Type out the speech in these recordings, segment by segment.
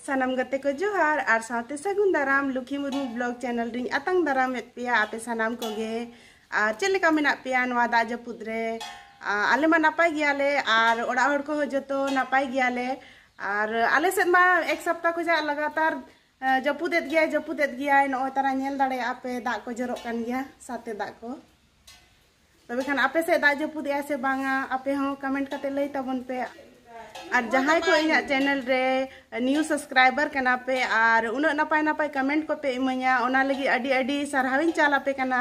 सानाम गते को जोहार और साथे सगुन दाराम लुखी मुर्मू ब्लॉग चैनल रिंग अतंग दाराम एत पिया आपे सानाम कोगे और चलेका मेना पिया नवा दा जपुद रे आले मा नापाय गियाले और ओड़ा हड़ को जतो नापाय गियाले और आले सेद मा एक सप्ताह को जा लगातार जपुदेत गिया नय तारा नेल दाड़े आपे दा को जरो कान गिया साथे दा को तबे खान आपे से दा जपुदे से बांगा आपे हो कमेंट करते लई तबन पे और जहां को इन चैनल रे न्यू सब्सक्राइबर कना पे और उन नपाय नपाय कमेंट को पे इमanya ओना लगी अडी अडी सरहाविन चाला पे कना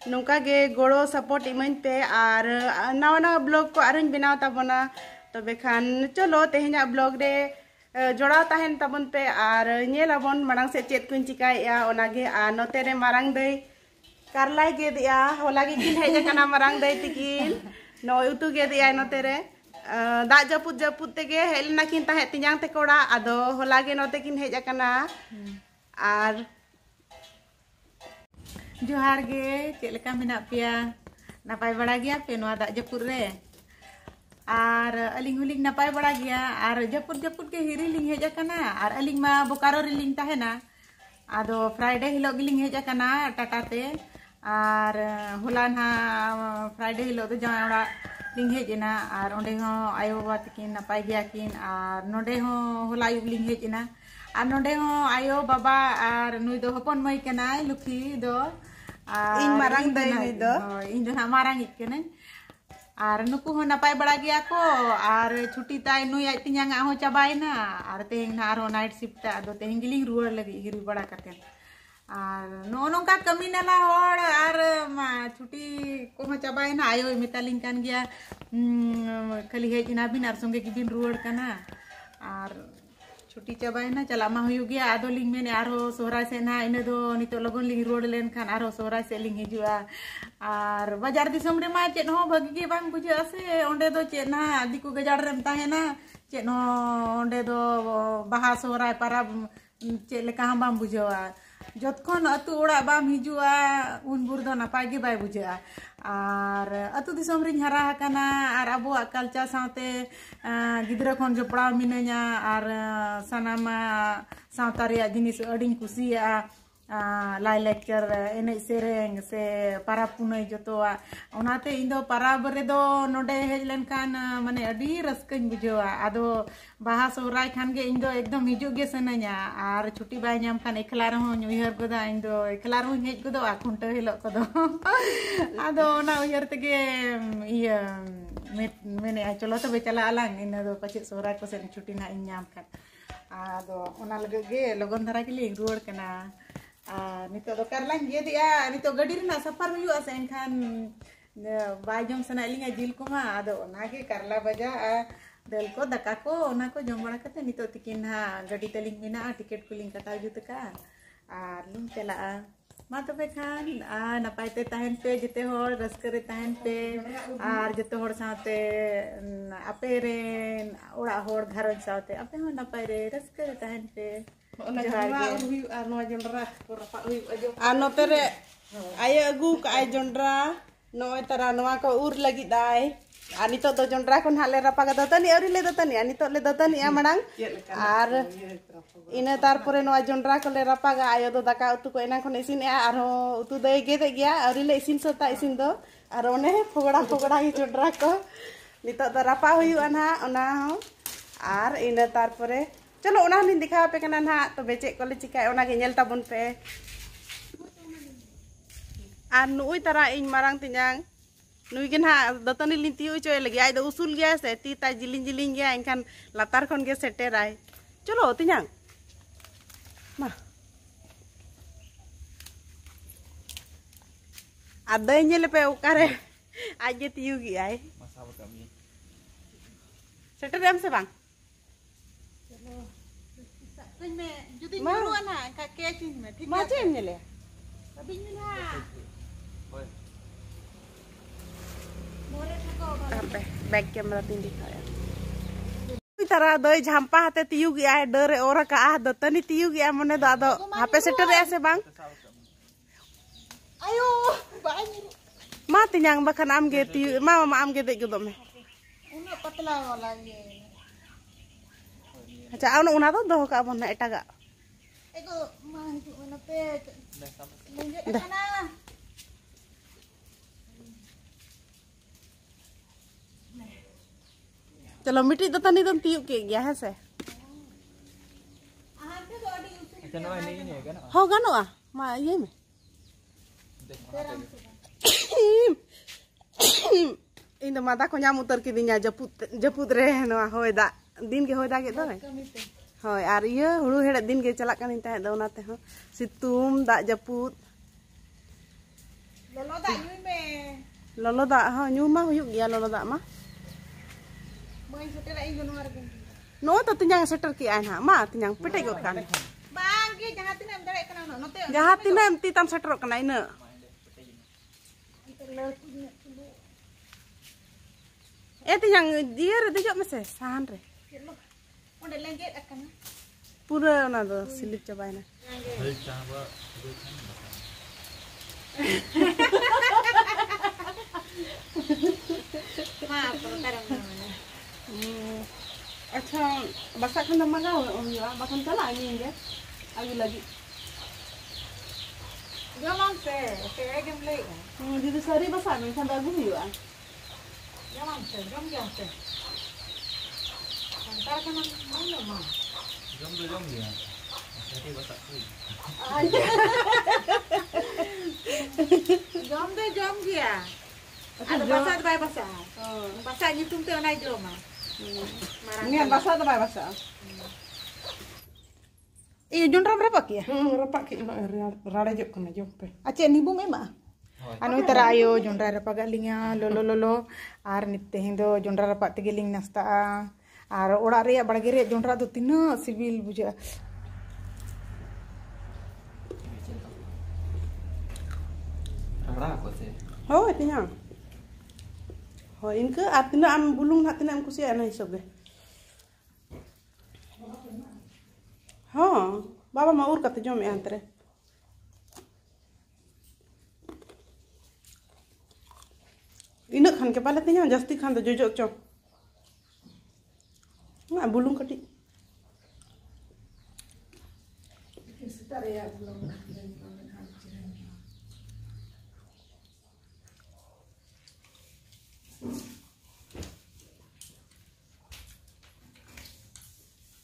नोका गे गोड़ो सपोर्ट इमन पे और नवा नवा ब्लॉग को आरन बनाव ताबना तबे खान चलो तेहना ब्लॉग रे जोड़ा ताहन ताबन पे और नेलाबन मांग से चेत कुन चिकाया ओनागे आ नोते रे मारंग दई कारलाई गे दिया होला गे किन हेज कना मारंग दई तिकिन नो उतु गे दिया नोते रे दा जपुद तेगे हेलना किन ताहे तिजांग ते कोड़ा आदो होला गे नोते किन हेज कना और जोहार गे चेलका मेना पिया नापाय बड़ा गया पे नवा दा जपुद रे और अलिंग हुलिंग नापाय बड़ा गया और जपुद के हिरी लिंग हेज कना और अलिंग मा बोकारो रे लिंग ताहेना आदो फ्राइडे हिलो गिलिंग हेज कना टाटाते और होला ना फ्राइडे हिलो तो जमा लिंग हेजना और ओंडे हो आयो बाबा तकिन नापाय गया किन और नोडे हो होला आयुब लिंग हेजना और नोडे हो आयो बाबा और नुई दो हपन मई कनाय लुखी दो इन मारंग दई नुई दो इन दो मारंग इकने और नुकु हो नापाय बड़ा गया को और छुट्टी ताय नुई आई तिंजांगा हो चाबायना और तेहें ना आरो नाइट शिफ्ट आदो तेहें गिलिंग रुवर लगी हिरी बड़ा करते और नो नोका कमी नला होड़ और छुट्टी को चाबायना आयो मितालिंग कान गया खाली हेजना बिन और संगे गिबिन रुवर कना और छुट्टी चाबायना चला मा हुयु गया आदो लिंग मेने आरो सोहराय से ना इने दो नितो लगन लिंग रुवर लेन खान आरो सोहराय से लिंग हिजुआ और बाजार दिसम रे मा चेत हो भगी के बांग बुझा से ओंडे दो चेत ना दिकु गजाड़ रेम ताहेना चेत हो ओंडे दो बाहा सोहराय पाराब चेत लेका हम बाम बुझवा जतखन अतु ओड़ा बाम हिजुआ उन बुरदो नापाय गे बाय बुझा और अतु दिसम रिन हरा हकना और अबो कल्चर साथे गिद्रा खन जपड़ा मिनया और सनामा सावता रे जिनिस अडिन कुसिया लाई लेक्चर एने सेरेंग से पारा पुनई जतोआ ओनाते इंदो पाराब रे दो नोडे हेज लेनखान माने अडी रस्कन बुझवा आदो बाहा सोराय खान गे इंदो एकदम हिजु गे सनया और छुट्टी बाय नाम खान एकला रहो उयहर गोदा इंदो एकला रहो हेज गोदो आ खुंटा हिलो कदो आदो ना उयहर तगे इया मेने चलो तबे चला आलांग इन दो पचे सोराय को से छुट्टी ना नाम खान आदो ओना लगे गे लगन धरा के लिंग रुवर कना नितो दो करलां गे दिया नितो गडी रे ना सफर में हुआ से एनखान बाय जम सना लिंगा जिल को मा आदो नागे करला बजा दल को दका को ओना को जम बड़ा कते नितो तिकिन हा गडी तलिंग मेना टिकट को लिंग कटाव जुत का और लुम चला मा तबे खान नापाय ते ताहन पे जते होड़ रस्क रे ताहन पे और जते होड़ साथे आपे रे ओड़ा होड़ घरन साथे आपे हो नापाय रे रस्क रे ताहन पे नोते आय अगू आय जोंड्रा नय तारा नवा को उर लगी दाय आ नितो दो जोंड्रा को हाले रपागा दतनी अरी ले दतनी नितो ले दतनी मांग और इना तार परे नवा जोंड्रा को ले रपागा आयो दो दाका उतु को एना खन इसिन आर उतु दे गेदे गया अरी ले इसिन सता इसिन दो और ओने फोगड़ा ही जोंड्रा को नितो द रपा हुयु ना ओना हो और इना तार परे चलो ओना हलिन दिखा पे कना ना तो बेचे कोले चिकाय ओना गे नेल ताबन पे आर नुई तारा इन मारंग तिजांग नुई गे ना दतनी लिन तियो चोय लगी आय दो उसूल गया से ती ता जिलिंग गया इनखान लातार खन गे सेटेराय चलो तिजांग मा आदे नेले पे ओकारे आज गे तियो गया आय सेटर एम से बांग में जुदी नुरुआ ना का के चिन में ठीक माचे नेले अभी ना मोरे ठको पे बैक कैमरा तीन दिखाया तारा दई झांपा हाते तियु गया है डरे और का दतनी तियु गया मने दादो हापे सेटर ऐसे बांग आयो बाय मा तिन्यांग बखन आम गे तियु मा आम गे दे गदो में उना पतला वाला ये Acha una do doh ka bon na etaga. Ego mah itu mana pe. Lanjut ke sana. चलो मिट्टी तो तनी तुम तियुक के गया है से हो गानोआ मा ये में इन मादा को नाम उतर के दिना जपुत रे नवा होय दा दिन के होय दा के दो होय आर ये हुड़ू हेड़ दिन के चला कानी ता दो नाते हो सितुम दा जपुत ललो दा हो न्यू मा हुयुक गया ललो दा मा no to tinyang setter ki an ha ma tinyang pete got kan bang ge jahat tina em dare kana no te jahat tina em ti tam setter kana ina tinyang dia re dejok mese san re onde lenget akana pura ona do silip chabaina ma perkara अच्छा बसा खंड मंगा बसन चला आएंगे आगे लगी जमन से गेम ले दीदी सारी बसा में खंड आगू हुआ जमन से जम गया से अंतर के मन लो मां जम गया सारी बसा जम गया ada basa bae basa basa nyitung te onai jo ma ini basa atau bae basa iya jonra berapa ki ya rapak ki rada jok kana jom pe ace ni bung ema anu tara ayo jonra rapak galinga lolo ar nitte hindo jonra rapak tegeling nasta ar ora reya badage re jonra do tina sibil buja rara apa sih oh tinyang oh inke artinya am bulung hatina am kusia na hisob deh हाँ बाबा माउर कते जो में अंतरे इन खान के पाले तिया जस्ती खान तो जोजो चो ना बुलुंग कटी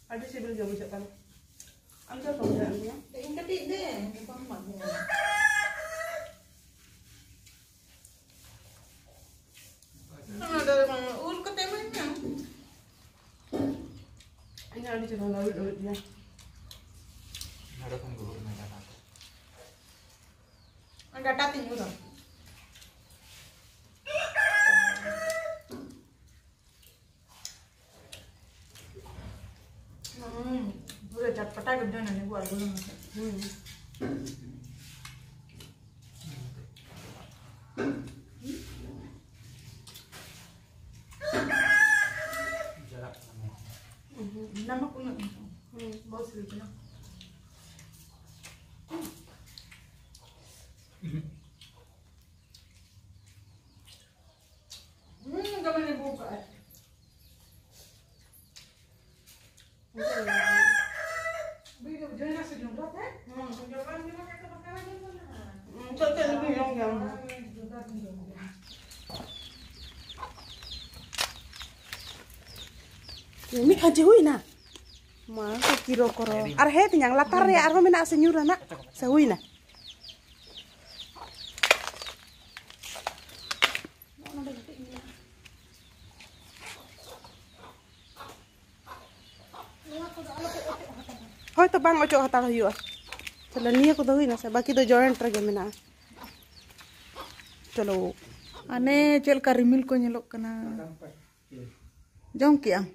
ada sibil jauh sekali Angkat dong jalannya. Ingat deh, bukan maknya. Ada mana? Ul ketemanya. Ini ada jalan laut-lautnya. ada kan guru mendadak. Anda dating udah. Udah cepet aja udah nanti gua dulu. Jarak sama. Nama punya. Bos itu nah. Kamu nih buka. Video jangan sejam berapa? Jawaban kita kata perkara ni mana? Contoh lebih yang. Ini kaji hui na. Mah kiro koro. Arhe tinyang latar ya arho mina senyura nak. Sehui na. Hoi to bang ojo hatar huyua. Chalo niya ko dahui na sa baki do joint rage mina. Chalo. Ane cel ka rimil ko nyelok kana. Jom kia.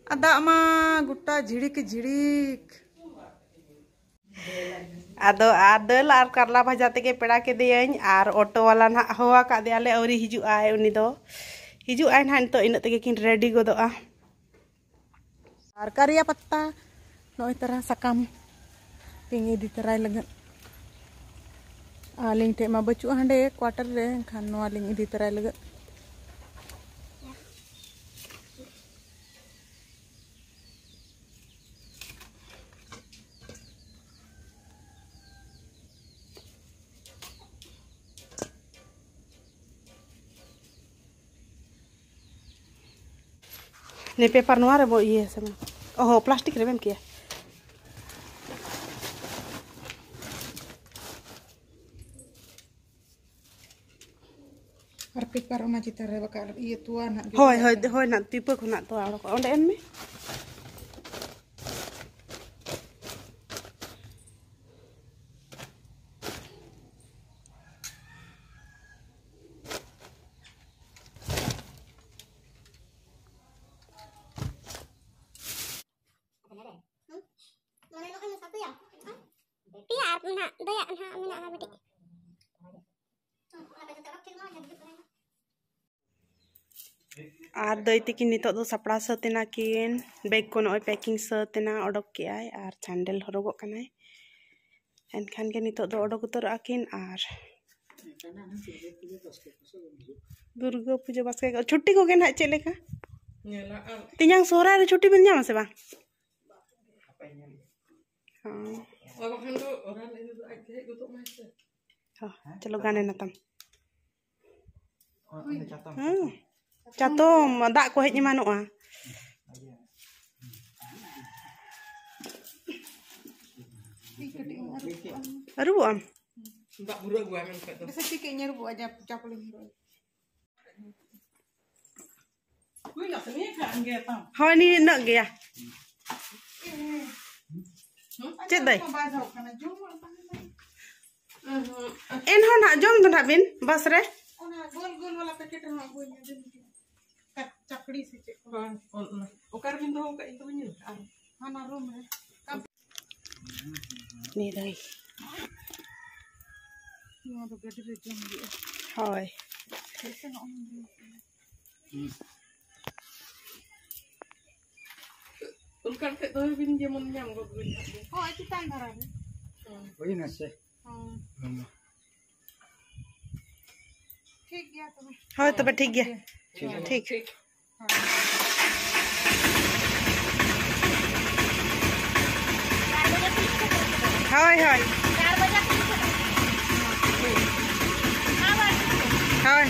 Ada mah gutta jidik jidik. Ado adel ar karla bhaja tege peda ke deyain ar auto wala na howa ka de ale auri hiju ay uni do. Hiju ay na to ina tege kin ready godoa. Ar karya patta noi tara sakam pingi di terai lagat. Aling te ma bacu hande quarter re kan no aling di terai lagat. ने paper नोआ रे बो ये से ओहो plastic रे बेम किया और पेपर ओना चिता रे बका ये तुआ ना होय होय होय ना पिपो खुना तो आड़ो ओंडे एन में और दई तकिन नितो दो सपड़ा सतेना किन बैग को नय पैकिंग सतेना ओडक के आय और सैंडल हरगो कनाय एनखान के नितो दो ओडक उतर आकिन और दुर्गा पूजा बस के छुट्टी को गेन चले का तियांग सोरा रे छुट्टी बिन जाम से बा हां चलो गाने ना तम चातोम दा को हेज मानुआ अरु am दा बुरा गua men ka bisa sikit nyeru bu aja capuling hero kui nak ni ka angge tam hoy ni nak ge ya chet dai en ho na jom do na bin bas re ona gol gol wala packet ha boy nya din chakdi se che okar bin do ka itu nyu ana room re ni dai no do gadi re jom ge hoy se no ulkan ke do bin je mon nyam go bin oh itu tan dhara re वही ना से ठीक गया तुम्हें होय तबे ठीक गया ठीक होय होय 4 बजे होय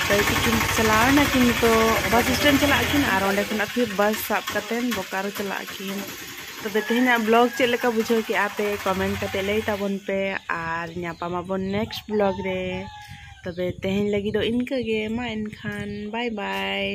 दई तकिन चला ना किन तो बस स्टैंड चला किन और ओंडे खना फिर बस साब कतेन बोकारो चला किन तबे तेहना ब्लॉग चेक लेका बुझो कि आपे कमेंट कते लई ताबन पे और ᱧᱟᱯᱟᱢᱟᱵᱚᱱ नेक्स्ट ब्लॉग रे तबे तेहन लगी दो इनका गे मा एनखान बाय बाय।